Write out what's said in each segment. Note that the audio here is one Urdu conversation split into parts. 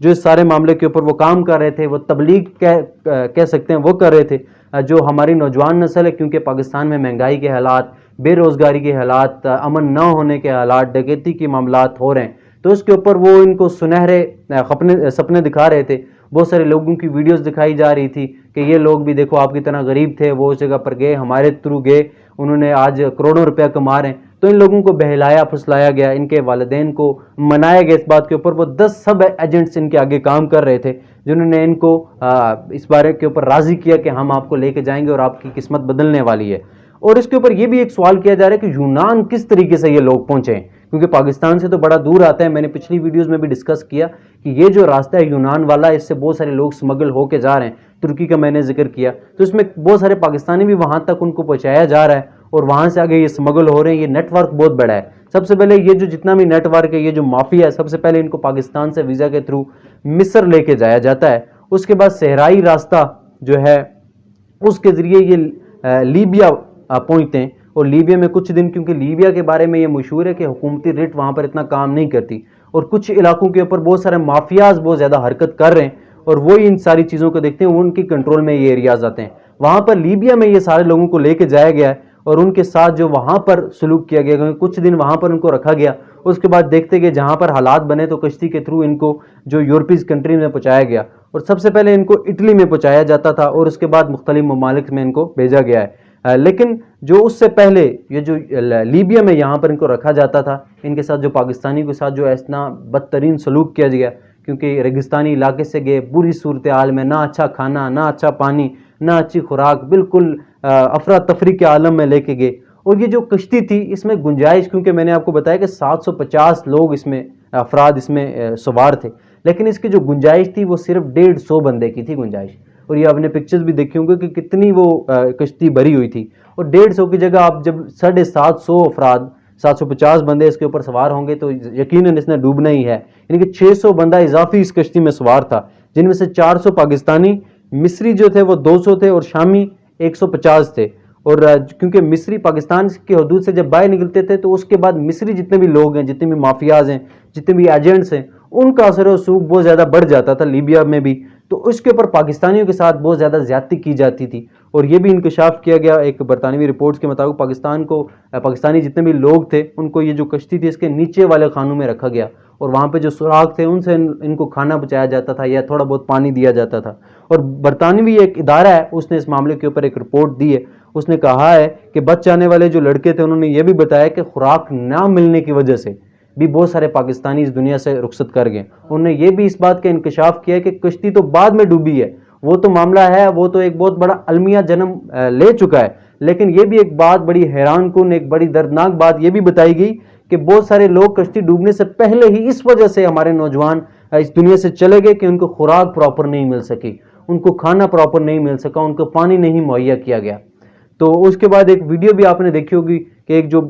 جو اس سارے معاملے کے اوپر وہ کام کر رہے تھے، وہ تبلیغ کہہ سکتے ہیں وہ کر رہے تھے، جو ہماری نوجوان نسل ہے، کیونکہ پاکستان میں مہنگائی کے حالات، بے روزگاری کے حالات، امن نہ ہونے کے حالات، ڈکیتی کے معاملات ہو رہے ہیں، تو اس کے اوپر وہ ان کو سنہرے سپنے دکھا رہے تھے. بہت سارے لوگوں کی ویڈیوز دکھائی جا رہی تھی کہ یہ لوگ بھی دیکھو آپ کی طرح غریب تھے، وہ اس جگہ پر گئے، ہمارے تھرو گئے، انہوں نے آج کروڑوں روپیہ کما رہے ہیں. تو ان لوگوں کو بہلایا پھسلایا گیا، ان کے والدین کو منایا گیا اس بات کے اوپر. وہ 10 سب ایجنٹس ان کے آگے کام کر رہے تھے جنہوں نے ان کو اس بارے کے اوپر راضی کیا کہ ہم آپ کو لے کے جائیں گے اور آپ کی قسمت بدلنے والی ہے. اور اس کے اوپر یہ بھی ایک سوال کیا جا رہا ہے کہ یونان کس طریقے سے یہ لوگ پہنچے ہیں، کیونکہ پاکستان سے تو بڑا دور آتا ہے. میں نے پچھلی ویڈیوز میں بھی ڈسکس کیا کہ یہ جو راستہ ہے یونان والا، اس سے بہت سارے لوگ سمگل ہو کے جا رہے ہیں. ترکی کا میں نے ذکر کیا، تو اس میں بہت سارے پاکستانی بھی وہاں تک ان کو پہنچایا جا رہا ہے اور وہاں سے آگے یہ سمگل ہو رہے ہیں. یہ نیٹ ورک بہت بڑا ہے. سب سے پہلے یہ جو جتنا بھی نیٹ ورک ہے، یہ جو مافیا ہے، سب سے پہلے ان کو پاکستان سے ویزا کے تھرو مصر لے کے جایا جاتا ہے. اس کے بعد صحرائی راستہ جو ہے اس کے ذریعے یہ لیبیا پہنچتے ہیں. اور لیبیا میں کچھ دن، کیونکہ لیبیا کے بارے میں یہ مشہور ہے کہ حکومتی ریٹ وہاں پر اتنا کام نہیں کرتی اور کچھ علاقوں کے اوپر بہت سارے مافیاز بہت زیادہ حرکت کر رہے ہیں اور وہی ان ساری چیزوں کو دیکھتے ہیں، وہ ان کی کنٹرول میں یہ ایریاز آتے ہیں. وہاں پر لیبیا میں یہ سارے لوگوں کو لے کے جایا گیا ہے اور ان کے ساتھ جو وہاں پر سلوک کیا گیا، کیونکہ کچھ دن وہاں پر ان کو رکھا گیا. اس کے بعد دیکھتے گئے جہاں پر حالات بنے تو کشتی کے تھرو ان کو جو یورپیز کنٹری میں پہنچایا گیا، اور سب سے پہلے ان کو اٹلی میں پہنچایا جاتا تھا اور اس کے بعد مختلف ممالک میں ان کو بھیجا گیا ہے. لیکن جو اس سے پہلے یہ جو لیبیا میں یہاں پر ان کو رکھا جاتا تھا، ان کے ساتھ جو پاکستانی کے ساتھ جو اتنا بدترین سلوک کیا گیا، کیونکہ ریگستانی علاقے سے گئے، بری صورتحال میں، نہ اچھا کھانا، نہ اچھا پانی، نہ اچھی خوراک، بالکل افراتفری کے عالم میں لے کے گئے. اور یہ جو کشتی تھی اس میں گنجائش، کیونکہ میں نے آپ کو بتایا کہ 750 لوگ اس میں افراد اس میں سوار تھے، لیکن اس کی جو گنجائش تھی وہ صرف 150 بندے کی تھی گنجائش. اور یہ آپ نے پکچرز بھی دیکھی ہوں گے کہ کتنی وہ کشتی بھری ہوئی تھی. اور 150 کی جگہ آپ جب 750 افراد، 750 بندے اس کے اوپر سوار ہوں گے تو یقیناً اس نے ڈوبنا ہی ہے. یعنی کہ 600 بندہ اضافی اس کشتی میں سوار تھا، جن میں سے 400 پاکستانی، مصری جو تھے وہ 200 تھے اور شامی 150 تھے. اور کیونکہ مصری پاکستان کی حدود سے جب باہر نکلتے تھے تو اس کے بعد مصری جتنے بھی لوگ ہیں، جتنے بھی مافیاز ہیں، جتنے بھی ایجنٹس ہیں، ان کا اثر و رسوخ بہت زیادہ بڑھ جاتا تھا لیبیا میں بھی. تو اس کے اوپر پاکستانیوں کے ساتھ بہت زیادہ زیادتی کی جاتی تھی. اور یہ بھی انکشاف کیا گیا ایک برطانوی رپورٹس کے مطابق، پاکستانی جتنے بھی لوگ تھے ان کو یہ جو کشتی تھی اس کے نیچے والے خانوں میں رکھا گیا اور وہاں پہ جو سوراخ تھے ان سے ان کو کھانا پہنچایا جاتا تھا یا تھوڑا بہت پانی دیا جاتا تھا. اور برطانوی ایک ادارہ ہے، اس نے اس معاملے کے اوپر ایک رپورٹ دی ہے. اس نے کہا ہے کہ بچ جانے والے جو لڑکے تھے انہوں نے یہ بھی بتایا کہ خوراک نہ ملنے کی وجہ سے بھی بہت سارے پاکستانی اس دنیا سے رخصت کر گئے. انہوں نے یہ بھی اس بات کا انکشاف کیا کہ کشتی تو بعد میں ڈوبی ہے، وہ تو معاملہ ہے، وہ تو ایک بہت بڑا المیہ جنم لے چکا ہے، لیکن یہ بھی ایک بات بڑی حیران کن، ایک بڑی دردناک بات یہ بھی بتائی گئی کہ بہت سارے لوگ کشتی ڈوبنے سے پہلے ہی اس وجہ سے ہمارے نوجوان اس دنیا سے چلے گئے کہ ان کو خوراک پراپر نہیں مل سکی، ان کو کھانا پراپر نہیں مل سکا، ان کو پانی نہیں مہیا کیا گیا. تو اس کے بعد ایک ویڈیو بھی آپ نے دیکھی ہوگی کہ ایک جو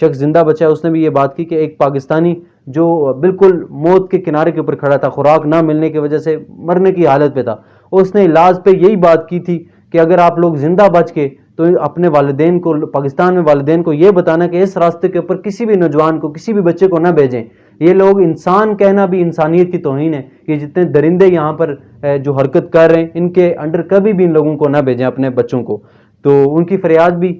شخص زندہ بچا ہے اس نے بھی یہ بات کی کہ ایک پاکستانی جو بالکل موت کے کنارے کے اوپر کھڑا تھا، خوراک نہ ملنے کی وجہ سے مرنے کی حالت پہ تھا، اس نے علاج پہ یہی بات کی تھی کہ اگر آپ لوگ زندہ بچ کے تو اپنے والدین کو، پاکستان میں والدین کو یہ بتانا کہ اس راستے کے اوپر کسی بھی نوجوان کو، کسی بھی بچے کو نہ بھیجیں. یہ لوگ انسان کہنا بھی انسانیت کی توہین ہے کہ جتنے درندے یہاں پر جو حرکت کر رہے ہیں ان کے انڈر کبھی بھی ان لوگوں کو نہ بھیجیں اپنے بچوں کو. تو ان کی فریاد بھی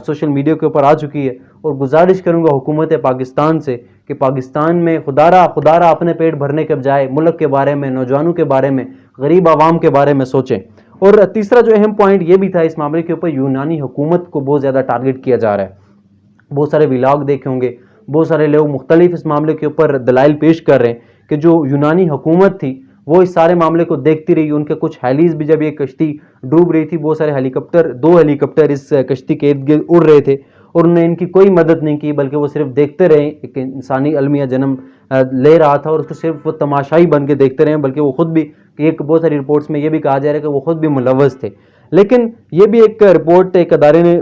سوشل میڈیا کے اوپر آ چکی ہے. اور گزارش کروں گا حکومت پاکستان سے کہ پاکستان میں خدا را اپنے پیٹ بھرنے کے بجائے ملک کے بارے میں، نوجوانوں کے بارے میں، غریب عوام کے بارے میں سوچیں. اور تیسرا جو اہم پوائنٹ یہ بھی تھا اس معاملے کے اوپر، یونانی حکومت کو بہت زیادہ ٹارگٹ کیا جا رہا ہے. بہت سارے ولاگ دیکھے ہوں گے، بہت سارے لوگ مختلف اس معاملے کے اوپر دلائل پیش کر رہے ہیں کہ جو یونانی حکومت تھی وہ اس سارے معاملے کو دیکھتی رہی. ان کے کچھ ہیلیز بھی جب یہ کشتی ڈوب رہی تھی، بہت سارے دو ہیلی کاپٹر اس کشتی کے ارد گرد اڑ رہے تھے اور انہوں نے ان کی کوئی مدد نہیں کی، بلکہ وہ صرف دیکھتے رہے. ایک انسانی المیہ جنم لے رہا تھا اور اس کو صرف وہ تماشائی بن کے دیکھتے رہے، بلکہ وہ خود بھی، ایک بہت ساری رپورٹس میں یہ بھی کہا جا رہا ہے کہ وہ خود بھی ملوث تھے. لیکن یہ بھی ایک رپورٹ ایک ادارے نے،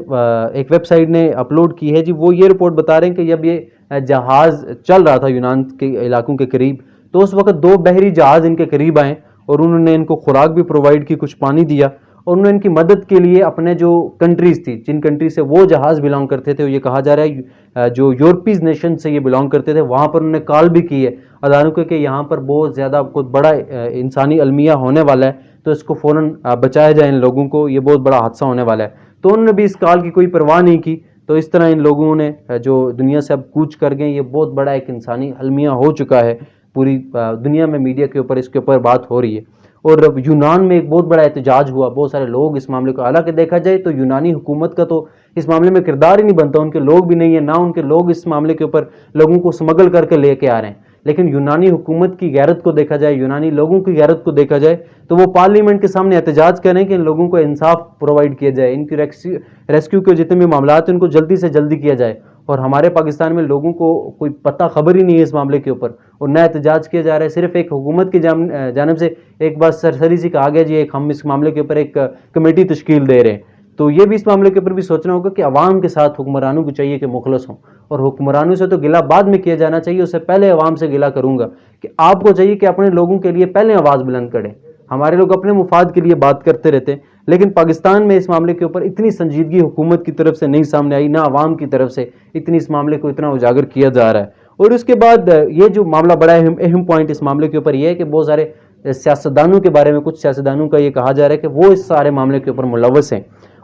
ایک ویب سائٹ نے اپلوڈ کی ہے جی، وہ یہ رپورٹ بتا رہے ہیں کہ جب یہ جہاز چل رہا تھا یونان کے علاقوں کے قریب تو اس وقت 2 بحری جہاز ان کے قریب آئے اور انہوں نے ان کو خوراک بھی پرووائڈ کی، کچھ پانی دیا، اور انہوں نے ان کی مدد کے لیے اپنے جو کنٹریز تھی، جن کنٹری سے وہ جہاز بلانگ کرتے تھے، یہ کہا جا رہا ہے جو یورپیز نیشن سے یہ بلانگ کرتے تھے، وہاں پر انہوں نے کال بھی کی ہے اداروں کو کہ یہاں پر بہت زیادہ کوئی بڑا انسانی المیہ ہونے والا ہے، تو اس کو فوراً بچایا جائے ان لوگوں کو، یہ بہت بڑا حادثہ ہونے والا ہے. تو انہوں نے بھی اس کال کی کوئی پرواہ نہیں کی. تو اس طرح ان لوگوں نے جو دنیا سے اب کوچ کر گئے، یہ بہت بڑا ایک انسانی المیہ ہو چکا ہے. پوری دنیا میں میڈیا کے اوپر اس کے اوپر بات ہو رہی ہے. اور یونان میں ایک بہت بڑا احتجاج ہوا، بہت سارے لوگ اس معاملے کو، حالانکہ دیکھا جائے تو یونانی حکومت کا تو اس معاملے میں کردار ہی نہیں بنتا، ان کے لوگ بھی نہیں ہیں، نہ ان کے لوگ اس معاملے کے اوپر لوگوں کو سمگل کر کے لے کے آ رہے ہیں. لیکن یونانی حکومت کی غیرت کو دیکھا جائے، یونانی لوگوں کی غیرت کو دیکھا جائے، تو وہ پارلیمنٹ کے سامنے احتجاج کریں کہ ان لوگوں کو انصاف پرووائڈ کیا جائے، ان کی ریسکیو کے جتنے بھی معاملات ہیں ان کو جلدی سے جلدی کیا جائے. اور ہمارے پاکستان میں لوگوں کو کوئی پتہ خبر ہی نہیں ہے اس معاملے کے اوپر، اور نہ احتجاج کیا جا رہا ہے. صرف ایک حکومت کی جانب سے ایک بات سرسری سی کہا گیا جی ہم اس معاملے کے اوپر ایک کمیٹی تشکیل دے رہے ہیں. تو یہ بھی اس معاملے کے اوپر بھی سوچنا ہوگا کہ عوام کے ساتھ حکمرانوں کو چاہیے کہ مخلص ہوں، اور حکمرانوں سے تو گلہ بعد میں کیا جانا چاہیے، اس سے پہلے عوام سے گلہ کروں گا کہ آپ کو چاہیے کہ اپنے لوگوں کے لیے پہلے آواز بلند کریں. ہمارے لوگ اپنے مفاد کے لیے بات کرتے رہتے ہیں، لیکن پاکستان میں اس معاملے کے اوپر اتنی سنجیدگی حکومت کی طرف سے نہیں سامنے آئی، نہ عوام کی طرف سے اتنی اس معاملے کو اتنا اجاگر کیا جا رہا ہے. اور اس کے بعد یہ جو معاملہ بڑا اہم پوائنٹ اس معاملے کے اوپر یہ ہے کہ بہت سارے سیاستدانوں کے بارے میں، کچھ سیاستدانوں کا یہ کہا جا رہا ہے کہ وہ اس سارے معاملے کے اوپر ملوث ہیں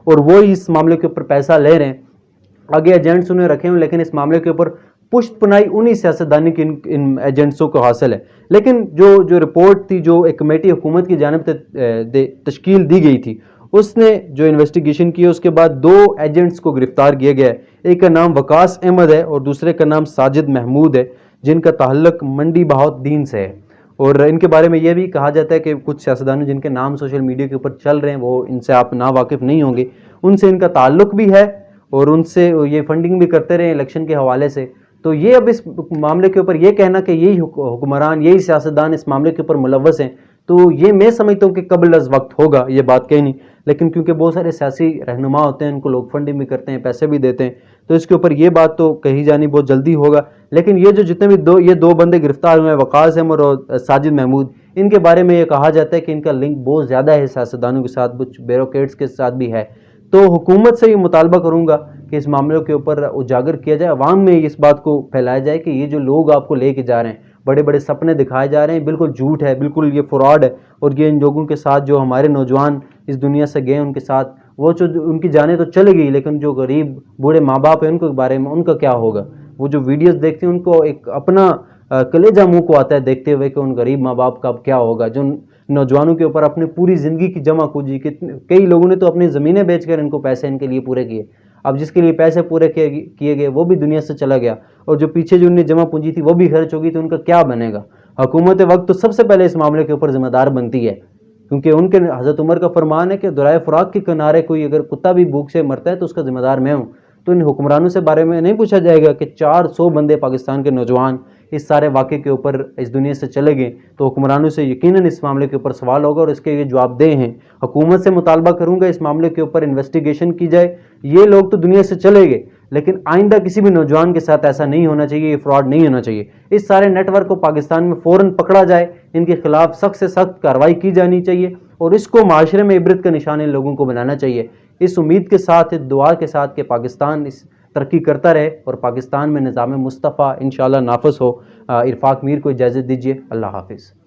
اور وہ اس معاملے کے اوپر پیسہ لے رہے ہیں. آگے ایجنٹس انہیں رکھے ہوئے، لیکن اس معاملے کے اوپر پشت پنائی انہی سیاستدانی کی ان ایجنٹسوں کو حاصل ہے. لیکن جو رپورٹ تھی، جو ایک کمیٹی حکومت کی جانب سے تشکیل دی گئی تھی، اس نے جو انویسٹیگیشن کی، اس کے بعد 2 ایجنٹس کو گرفتار کیا گیا ہے. ایک کا نام وقاص احمد ہے اور دوسرے کا نام ساجد محمود ہے، جن کا تعلق منڈی بہاؤالدین سے ہے. اور ان کے بارے میں یہ بھی کہا جاتا ہے کہ کچھ سیاستدان جن کے نام سوشل میڈیا کے اوپر چل رہے ہیں، وہ ان سے آپ نا واقف نہیں ہوں گے، ان سے ان کا تعلق بھی ہے اور ان سے یہ فنڈنگ بھی کرتے رہے الیکشن کے حوالے سے. تو یہ اب اس معاملے کے اوپر یہ کہنا کہ یہی حکمران، یہی سیاستدان اس معاملے کے اوپر ملوث ہیں، تو یہ میں سمجھتا ہوں کہ قبل از وقت ہوگا یہ بات کہنی. لیکن کیونکہ بہت سارے سیاسی رہنما ہوتے ہیں، ان کو لوگ فنڈنگ بھی کرتے ہیں، پیسے بھی دیتے ہیں، تو اس کے اوپر یہ بات تو کہی جانی بہت جلدی ہوگا. لیکن یہ جو جتنے بھی یہ 2 بندے گرفتار ہوئے ہیں، وقاص احمد اور ساجد محمود، ان کے بارے میں یہ کہا جاتا ہے کہ ان کا لنک بہت زیادہ ہے سیاستدانوں کے ساتھ، کچھ بیوروکریٹس کے ساتھ بھی ہے. تو حکومت سے یہ مطالبہ کروں گا کہ اس معاملے کے اوپر اجاگر کیا جائے، عوام میں اس بات کو پھیلایا جائے کہ یہ جو لوگ آپ کو لے کے جا رہے ہیں، بڑے بڑے سپنے دکھائے جا رہے ہیں، بالکل جھوٹ ہے، بالکل یہ فراڈ ہے. اور یہ ان لوگوں کے ساتھ جو ہمارے نوجوان اس دنیا سے گئے، ان کے ساتھ وہ جو ان کی جانیں تو چلے گئی، لیکن جو غریب بوڑھے ماں باپ ہیں ان کے بارے میں ان کا کیا ہوگا؟ وہ جو ویڈیوز دیکھتے ہیں ان کو ایک اپنا کلیجہ منہ کو آتا ہے دیکھتے ہوئے کہ ان غریب ماں باپ کا اب کیا ہوگا. جو نوجوانوں کے اوپر اپنی پوری زندگی کی جمع پونجی، کئی لوگوں نے تو اپنی زمینیں بیچ کر ان کو پیسے ان کے لیے پورے کیے، اب جس کے لیے پیسے پورے کیے گئے وہ بھی دنیا سے چلا گیا، اور جو پیچھے جو انہیں جمع پونجی تھی وہ بھی خرچ ہوگی، تو ان کا کیا بنے گا؟ حکومت وقت تو سب سے پہلے اس معاملے کے اوپر ذمہ دار بنتی ہے، کیونکہ ان کے حضرت عمر کا فرمان ہے کہ درائے فراق کے کنارے کوئی اگر کتا بھی بھوک سے مرتا ہے تو اس کا ذمہ دار میں ہوں. تو ان حکمرانوں سے بارے میں نہیں پوچھا جائے گا کہ 400 بندے پاکستان کے نوجوان اس سارے واقعے کے اوپر اس دنیا سے چلے گئے، تو حکمرانوں سے یقیناً اس معاملے کے اوپر سوال ہوگا اور اس کے یہ جواب دہ ہیں. حکومت سے مطالبہ کروں گا اس معاملے کے اوپر انویسٹیگیشن کی جائے. یہ لوگ تو دنیا سے چلے گئے، لیکن آئندہ کسی بھی نوجوان کے ساتھ ایسا نہیں ہونا چاہیے، یہ فراڈ نہیں ہونا چاہیے. اس سارے نیٹ ورک کو پاکستان میں فوراً پکڑا جائے، ان کے خلاف سخت سے سخت کارروائی کی جانی چاہیے، اور اس کو معاشرے میں عبرت کا نشان ان لوگوں کو بنانا چاہیے. اس امید کے ساتھ، اس دعا کے ساتھ کہ پاکستان اس ترقی کرتا رہے اور پاکستان میں نظام مصطفیٰ انشاءاللہ نافذ ہو. عرفاق میر کو اجازت دیجیے. اللہ حافظ.